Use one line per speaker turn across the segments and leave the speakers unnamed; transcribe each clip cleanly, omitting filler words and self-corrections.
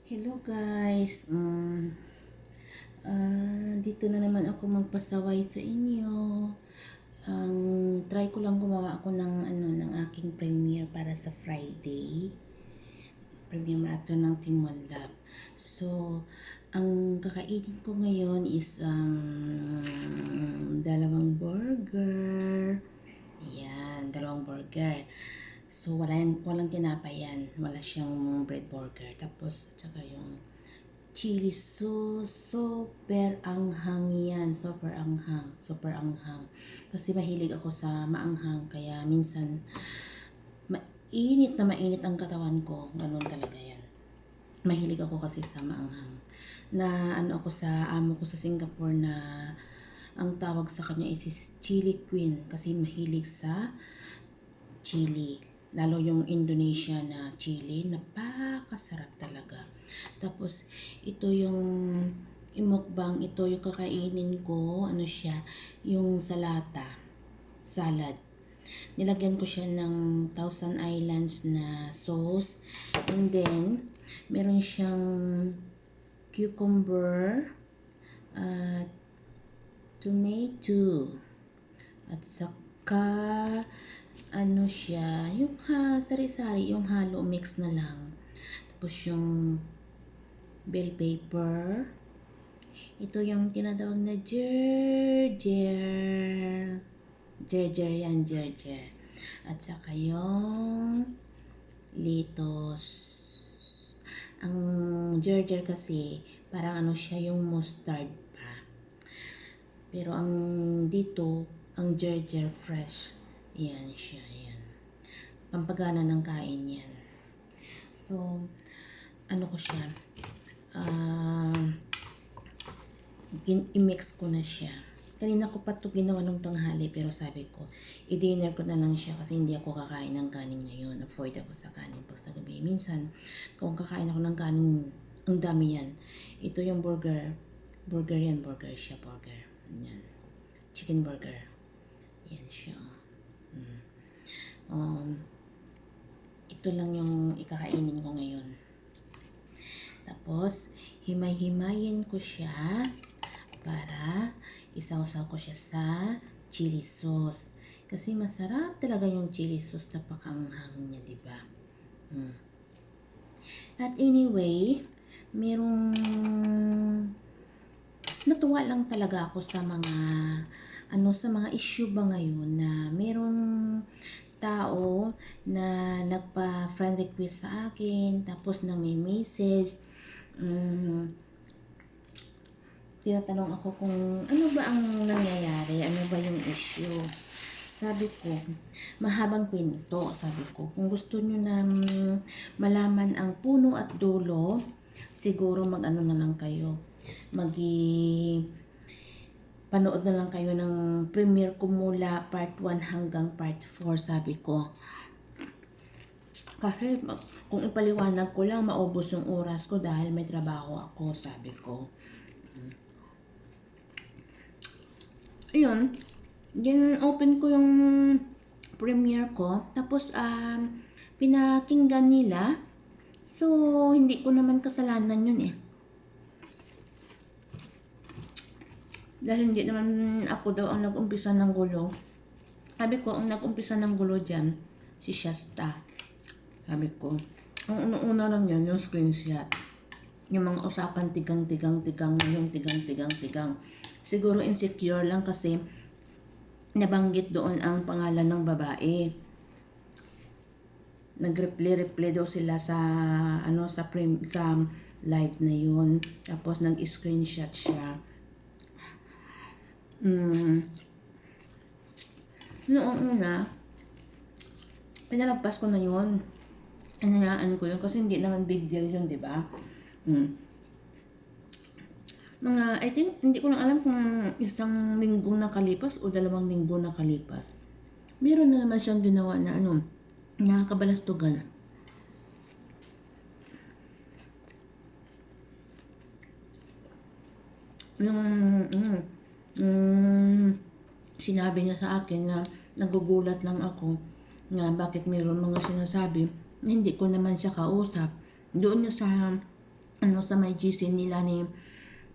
Hello guys, dito na naman ako magpasaway sa inyo. Try ko lang gumawa ako ng aking premiere para sa Friday. Premiere marathon ng Team One Love. So, ang kakainin ko ngayon is dalawang burger. Yan, dalawang burger. So, walang tinapay yan. Wala siyang bread burger. Tapos, tsaka yung chili sauce. Super anghang yan. Super anghang. Super anghang. Kasi mahilig ako sa maanghang. Kaya minsan, mainit ang katawan ko. Ganun talaga yan. Mahilig ako kasi sa maanghang. Na ano ako sa amo ko sa Singapore na ang tawag sa kanya is chili queen. Kasi mahilig sa chili. Lalo yung Indonesia na chili, napakasarap talaga. Tapos, ito yung imukbang, ito yung kakainin ko, ano siya, yung salad. Nilagyan ko siya ng Thousand Islands na sauce. And then, meron siyang cucumber, at tomato, at saka ano siya, yung sari-sari, yung halo mix na lang. Tapos yung bell pepper. Ito yung tinatawag na gerger. Gerger yan, gerger. At saka yung lettuce. Ang gerger kasi, parang ano siya, yung mustard pa. Pero ang dito, ang gerger fresh. Yan siya, yan. Pampagana ng kain yan. So, ano ko siya, i-mix ko na siya. Kanina ko pa ito ginawa nung tanghali, pero sabi ko, i-dinner ko na lang siya kasi hindi ako kakain ng kanin ngayon. Avoid ako sa kanin pag sa gabi. Minsan, kung kakain ako ng kanin, ang dami yan. Ito yung burger. Burger yan, burger siya, burger. Yan. Chicken burger. Yan siya. Ito lang yung ikakainin ko ngayon. Tapos, himay-himayin ko siya para isawsaw ko siya sa chili sauce. Kasi masarap talaga yung chili sauce, napakaanghang niya, diba? At anyway, merong natuwa lang talaga ako sa mga issue ba ngayon na merong tao na nagpa-friend request sa akin, tapos na may message, tinatanong ako kung ano ba ang nangyayari, ano ba yung issue. Sabi ko, mahabang kwento, sabi ko. Kung gusto nyo na malaman ang puno at dulo, siguro mag-ano na lang kayo. Panood na lang kayo ng premiere ko mula part 1 hanggang part 4, sabi ko. Kasi kung ipaliwanag ko lang, maubos yung oras ko dahil may trabaho ako, sabi ko. Ayun, open ko yung premiere ko. Tapos, pinakinggan nila. So, hindi ko naman kasalanan yun eh. Dahil hindi naman ako daw ang nag-umpisa ng gulo. Sabi ko, ang nag-umpisa ng gulo dyan, si Shasta. Sabi ko, ang una lang yan, yung screenshot. Yung mga usapan tigang-tigang, yung tigang-tigang. Siguro insecure lang kasi nabanggit doon ang pangalan ng babae. Nag-reply daw sila sa sa live na yun. Tapos nag-screenshot siya. Noong una, pinalagpas ko na yun. Inayaan ko yun kasi hindi naman big deal yun, di ba? I think, hindi ko lang alam kung isang linggo nakalipas o 2 linggo nakalipas. Meron na naman siyang ginawa na nakakabalastugan. Sinabi niya sa akin na nagugulat lang ako na bakit mayroon mga sinasabi na hindi ko naman siya kausap. Doon niya sa ano sa may GC nila ni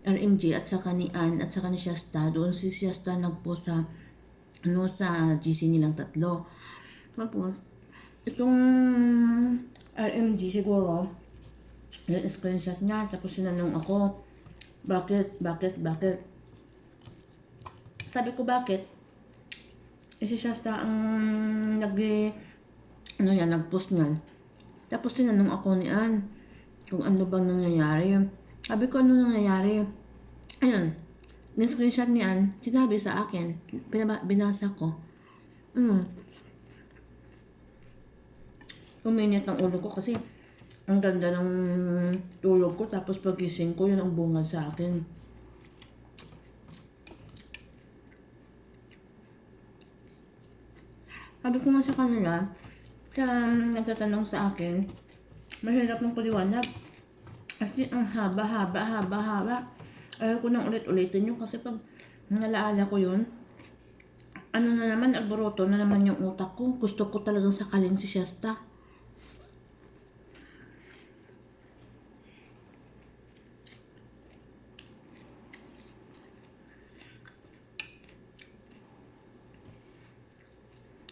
RMG at saka ni Ann at saka ni Shasta. Doon si Shasta nagpost sa ano sa GC nilang tatlo. Tapos itong RMG siguro yung screenshot niya, tapos sinanong ako, bakit? Sabi ko, bakit? Si Shasta ang nag-post niyan. Tapos tinanong ako ni Ann kung ano bang nangyayari. Sabi ko, ano nangyayari? Ayun, ni-screenshot ni Ann, sinabi sa akin, binasa ko. Uminit ng ulo ko kasi ang ganda ng tulog ko, tapos pagising ko, yun ang bunga sa akin. Sabi ko nga sa kanila, nagtatanong sa akin, mahirap ng paliwanag. Kasi ang haba. Ayaw ko nang ulit-ulitin yun kasi pag nalaala ko yun, ano na naman, alboroto na naman yung utak ko. Gusto ko talagang sakalin si Shasta.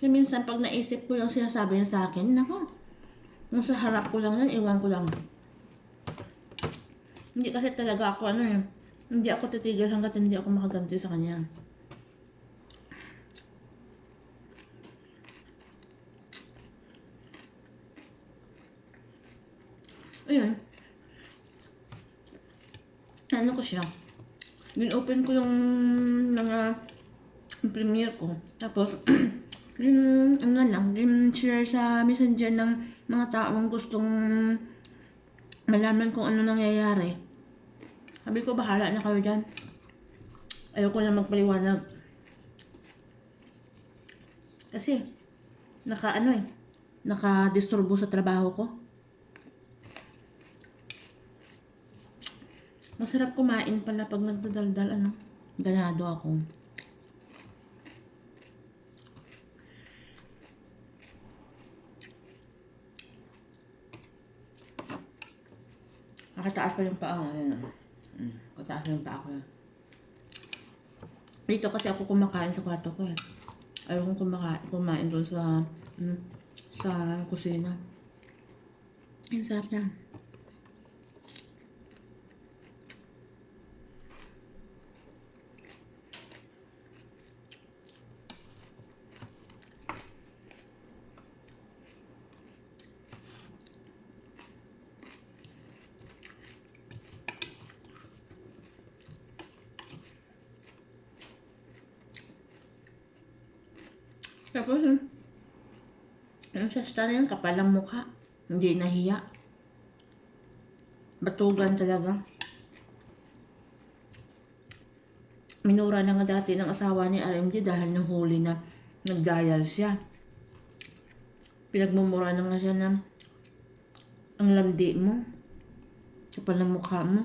Minsan pag naisip ko yung sinasabi niya sa akin, nako, nung sa harap ko lang yan, iwan ko lang. Hindi kasi talaga ako hindi ako titigil hanggat hindi ako makaganti sa kanya. Ayun. Ano ko siya? Din-open ko yung mga premiere ko. Tapos, share sa messenger ng mga taong gustong malaman kung ano nangyayari. Sabi ko, bahala na kayo dyan. Ayoko na magpaliwanag. Kasi, naka-disturbo sa trabaho ko. Masarap kumain pala pag nagdadaldal, ganado ako. Nakataas pa yung paa. Kataas yung paa ko. Dito kasi ako kumakain sa kwarto ko eh. Ayaw kong kumain doon sa kusina. Ang sarap na. Tapos, yung Shasta na yan, kapal ang mukha. Hindi nahiya. Batugan talaga. Minura na nga dati ng asawa ni RMG dahil nahuli na nag-dial siya. Pinagmumura na nga siya na ang landi mo. Kapal ang mukha mo.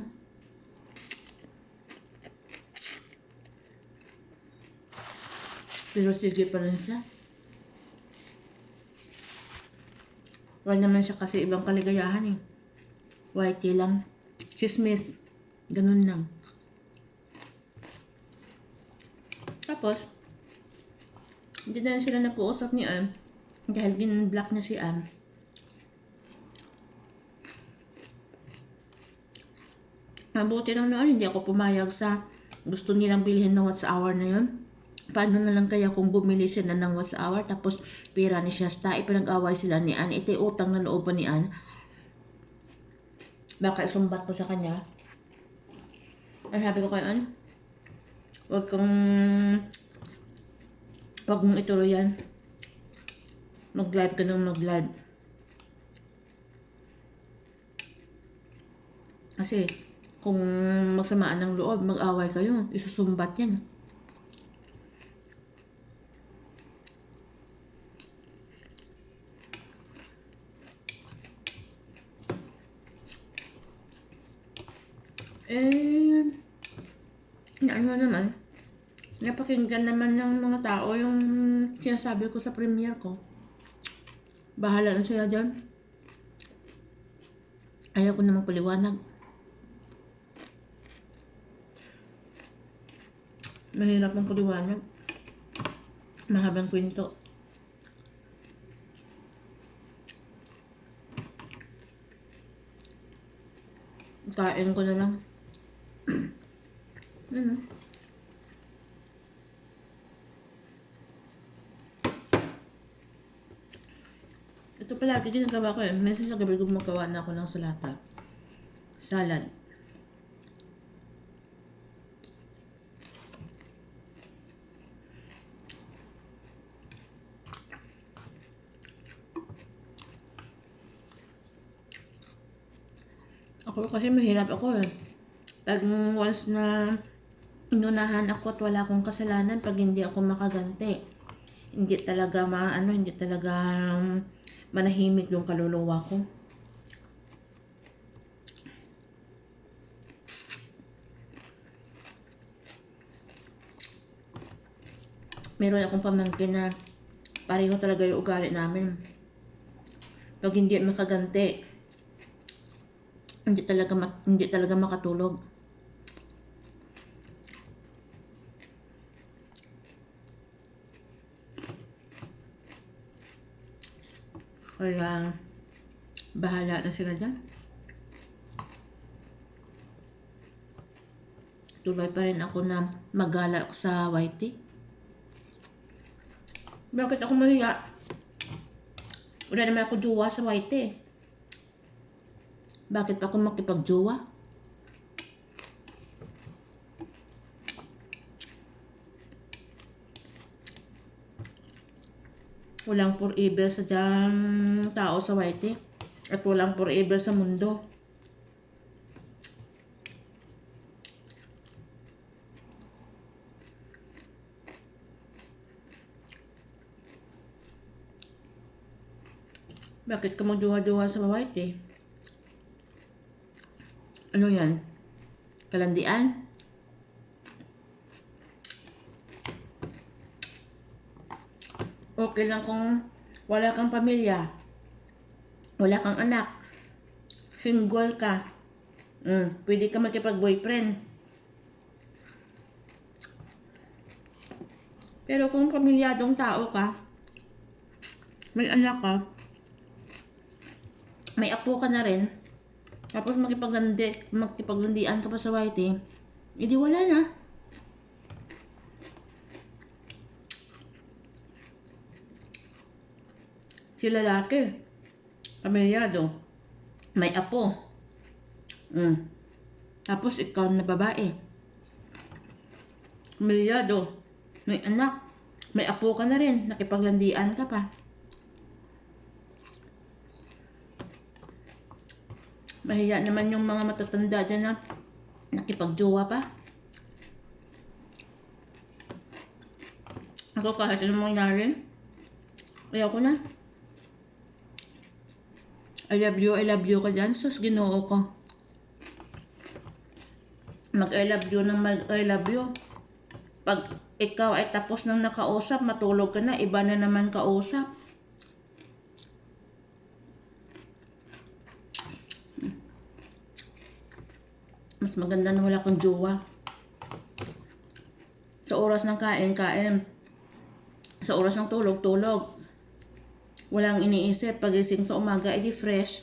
Pero sige pa rin siya. Wala naman siya kasi ibang kaligayahan eh. Whitey lang. Chismis. Ganun lang. Tapos, hindi na rin sila nag-uusap ni Ann. Dahil gin-block na si Ann. Mabuti lang noon, hindi ako pumayag sa gusto nilang bilhin ng watts hour na yun. Paano na lang kaya kung bumili sila ng watts hour tapos pera ni Shasta, ipinag-away sila ni Ann, ito utang na loob ni Ann. Baka isumbat pa sa kanya. Ay sabi ko kay Ann, wag mong ituloy yan. Mag-live ka nang mag-live. Kasi kung magsamaan ng loob, mag-away kayo, isusumbat yan. Ano naman, napakinggan naman ng mga tao yung sinasabi ko sa premiere ko. Bahala na sila dyan. Ayaw ko na magpaliwanag. Mahirap ang paliwanag. Mahabang kwento. Kain ko na lang. Ito palagi ginagawa ko eh. Minsan sa gabi gumagawa na ako ng salata. Salad. Ako kasi mahirap ako eh. Pag once na inunahan ako at wala akong kasalanan, pag hindi ako makaganti, hindi talaga hindi talaga manahimik yung kaluluwa ko. Meron akong pamangkin na pareho talaga yung ugali namin. Pag hindi makaganti, hindi talaga makatulog. Kaya bahala na sila dyan. Tuloy pa rin ako na magala sa YT. Bakit ako mahiya? Wala naman ako jowa sa YT. Bakit pa ako makipag-jowa? Walang forever sa tao sa YT. At walang forever sa mundo. Bakit ka magjowa-jowa sa YT? Ano yan? Kalandian? Okay lang kung wala kang pamilya, wala kang anak, single ka, pwede ka magkipag-boyfriend. Pero kung pamilyadong tao ka, may anak ka, may apo ka na rin, tapos makipaglandian ka pa sa YT, edi wala na. Si lalaki, pamilyado, may apo, tapos ikaw na babae, pamilyado, may anak, may apo ka na rin, nakipaglandian ka pa. Mahiya naman yung mga matatanda dyan na nakipagjowa pa. Ako kahit anong mangyari, ayaw ko na. I love you ka dyan, sus ginoo ko. Mag-I love you ng mag-I love you. Pag ikaw ay tapos nang nakausap, matulog ka na, iba na naman kausap. Mas maganda na wala kang jowa. Sa oras ng kain, kain. Sa oras ng tulog, tulog. Walang iniisip. Pagising sa umaga, edi fresh.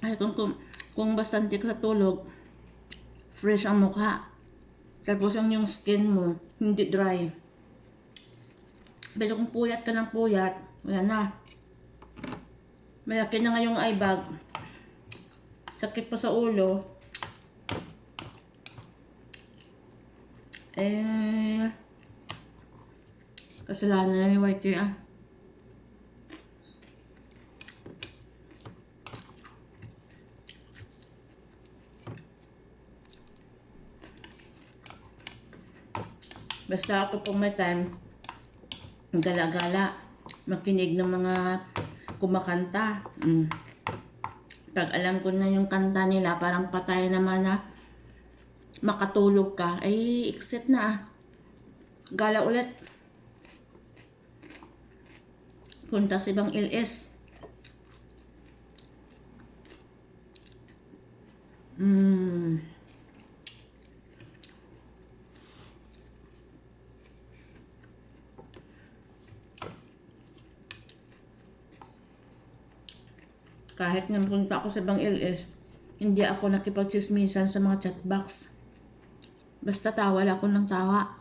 Ay, kung bastante ka sa tulog, fresh ang mukha. Tapos yung skin mo, hindi dry. Pero kung puyat ka ng puyat, wala na. Malaki na nga yung eye bag. Sakit pa sa ulo. Kasalanan na ni YT ah. Basta ako pong may time, gala-gala, makinig ng mga kumakanta. Pag alam ko na yung kanta nila, parang patay naman na makatulog ka, ay exit na ah. Gala ulit. Punta sa ibang LS. Mm. Kahit nga punta ako sa ibang LS, hindi ako nakipagchismisan sa mga chatbox. Basta tawa lang ako ng tawa.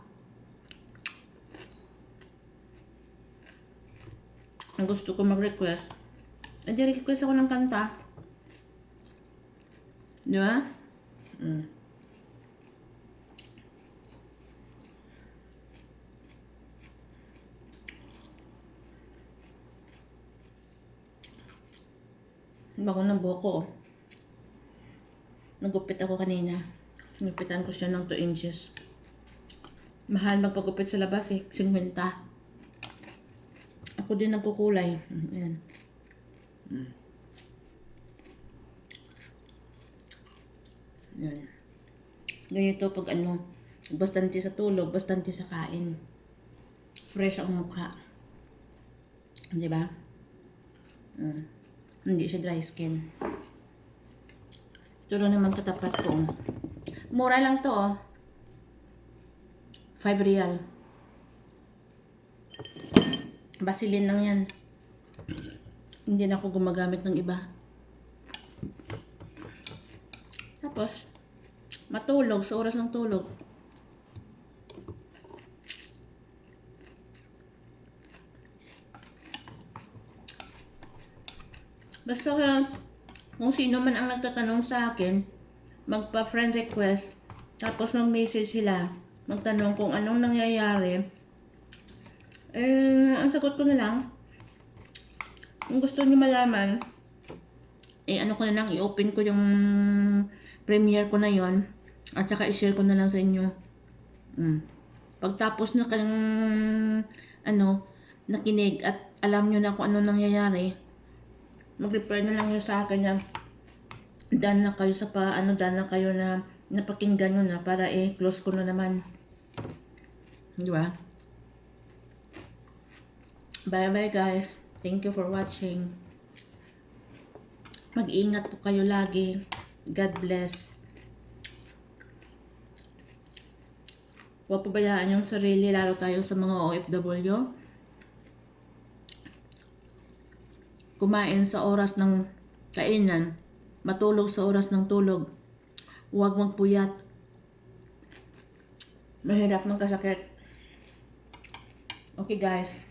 Ang gusto ko mag-request, hindi request ako ng kanta. Di ba? Mm. Bago ng buhok ko. Nagupit ako kanina. Nagupitan ko siya ng 2 inches. Mahal magpagupit sa labas eh. 50. Ako din nagkukulay. Ayan. Ayan. Ganito pag ano, bastante sa tulog, bastante sa kain. Fresh ang mukha. Di ba? Hindi siya dry skin. Ito lang naman katapat ko. Mura lang to oh. 5 real. Vaseline lang yan. Hindi na ako gumagamit ng iba. Tapos, matulog sa oras ng tulog. Basta kung sino man ang nagtatanong sa akin, magpa-friend request, tapos mag-message sila, magtanong kung anong nangyayari, ang sagot ko na lang, kung gusto niyo malaman, ano ko na lang, i-open ko yung premiere ko na yon at saka i-share ko na lang sa inyo. Pagtapos na kayong, nakinig at alam nyo na kung ano nangyayari, mag-reply na lang nyo sa akin na done na kayo done na kayo na napakinggan nyo na para close ko na naman. Di ba? Bye bye guys. Thank you for watching. Mag-ingat po kayo lagi. God bless. Huwag pabayaan yung sarili, lalo tayo sa mga OFW. Kumain sa oras ng kainan, matulog sa oras ng tulog. Huwag magpuyat. Mahirap magkasakit. Okay guys.